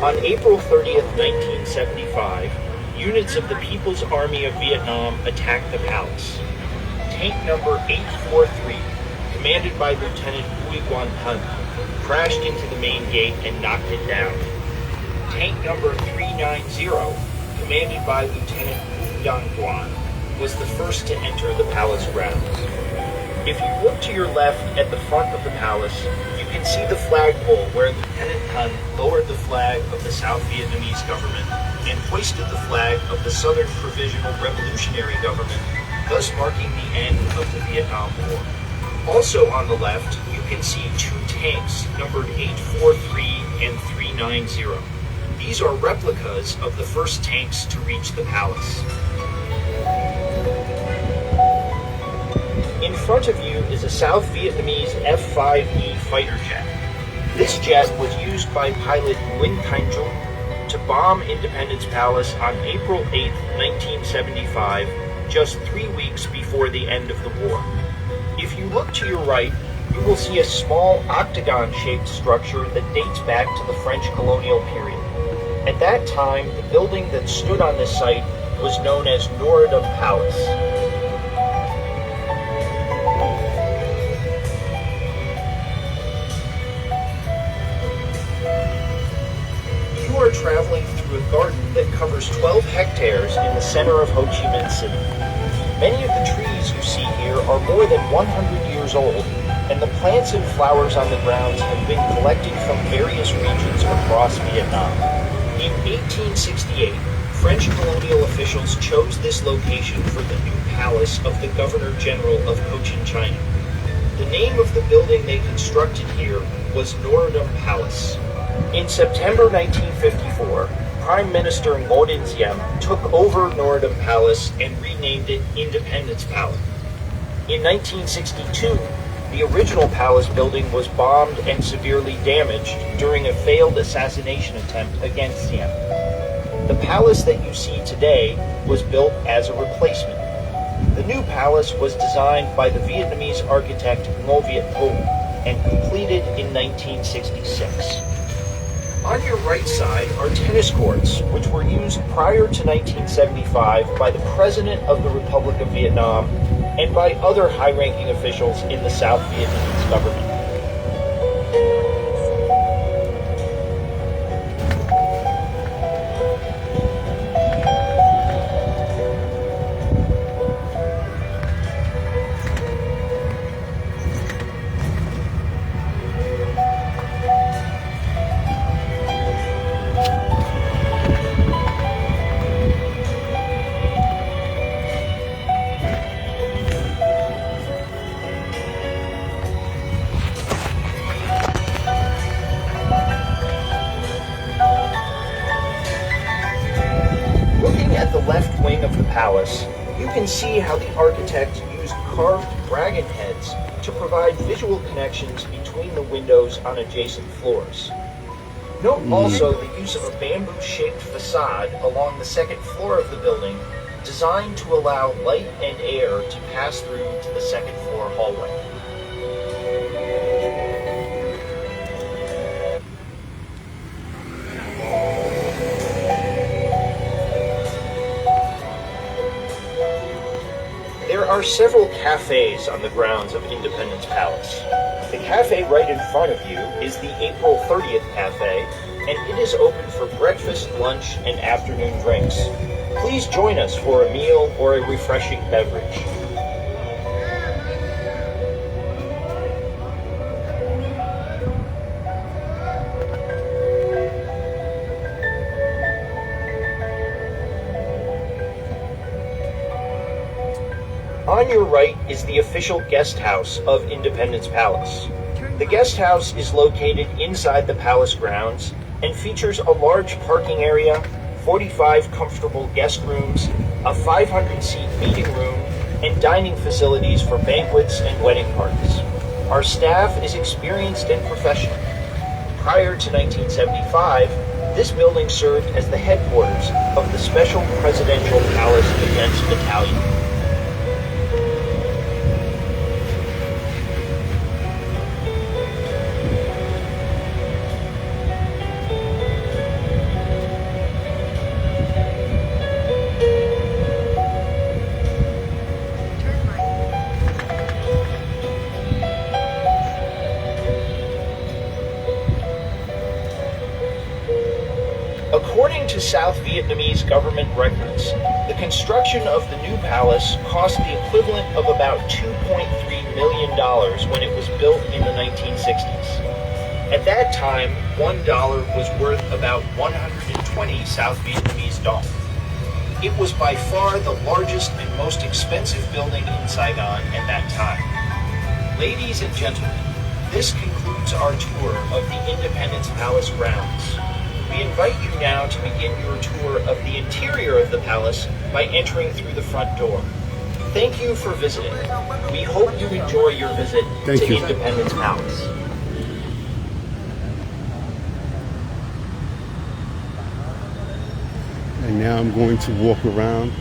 On April 30th, 1975, units of the People's Army of Vietnam attacked the palace. Tank number 843, commanded by Lieutenant Bui Guan Hun, crashed into the main gate and knocked it down. Tank number 390, commanded by Lieutenant Wu Dong Guan, was the first to enter the palace grounds. If you look to your left at the front of the palace, you can see the flagpole where Lieutenant Hun lowered the flag of the South Vietnamese government and hoisted the flag of the Southern Provisional Revolutionary Government, thus marking the end of the Vietnam War. Also on the left, you can see two tanks numbered 843 and 390. These are replicas of the first tanks to reach the palace. In front of you is a South Vietnamese F-5E fighter jet. This jet was used by pilot Nguyen Thanh Trung to bomb Independence Palace on April 8, 1975, just 3 weeks before the end of the war. If you look to your right, you will see a small octagon-shaped structure that dates back to the French colonial period. At that time, the building that stood on this site was known as Norodom Palace. You are traveling through a garden that covers 12 hectares in the center of Ho Chi Minh City. Many of the trees you see here are more than 100 years old, and the plants and flowers on the grounds have been collected from various regions across Vietnam. In 1868, French colonial officials chose this location for the new palace of the Governor-General of Cochin China. The name of the building they constructed here was Norodom Palace. In September 1954, Prime Minister Ngo Dinh Diem took over Norodom Palace and renamed it Independence Palace. In 1962, the original palace building was bombed and severely damaged during a failed assassination attempt against Diem. The palace that you see today was built as a replacement. The new palace was designed by the Vietnamese architect Ngo Viet Thu and completed in 1966. On your right side are tennis courts, which were used prior to 1975 by the President of the Republic of Vietnam and by other high-ranking officials in the South Vietnamese government. Left wing of the palace, you can see how the architect used carved dragon heads to provide visual connections between the windows on adjacent floors. Note also the use of a bamboo-shaped facade along the second floor of the building, designed to allow light and air to pass through to the second floor hallway. There are several cafes on the grounds of Independence Palace. The cafe right in front of you is the April 30th Cafe, and it is open for breakfast, lunch, and afternoon drinks. Please join us for a meal or a refreshing beverage. On your right is the official guest house of Independence Palace. The guest house is located inside the palace grounds and features a large parking area, 45 comfortable guest rooms, a 500-seat meeting room, and dining facilities for banquets and wedding parties. Our staff is experienced and professional. Prior to 1975, this building served as the headquarters of the Special Presidential Palace Defense Battalion. According to South Vietnamese government records, the construction of the new palace cost the equivalent of about $2.3 million when it was built in the 1960s. At that time, $1 was worth about 120 South Vietnamese dong. It was by far the largest and most expensive building in Saigon at that time. Ladies and gentlemen, this concludes our tour of the Independence Palace grounds. We invite you now to begin your tour of the interior of the palace by entering through the front door. Thank you for visiting. We hope you enjoy your visit to Independence Palace. And now I'm going to walk around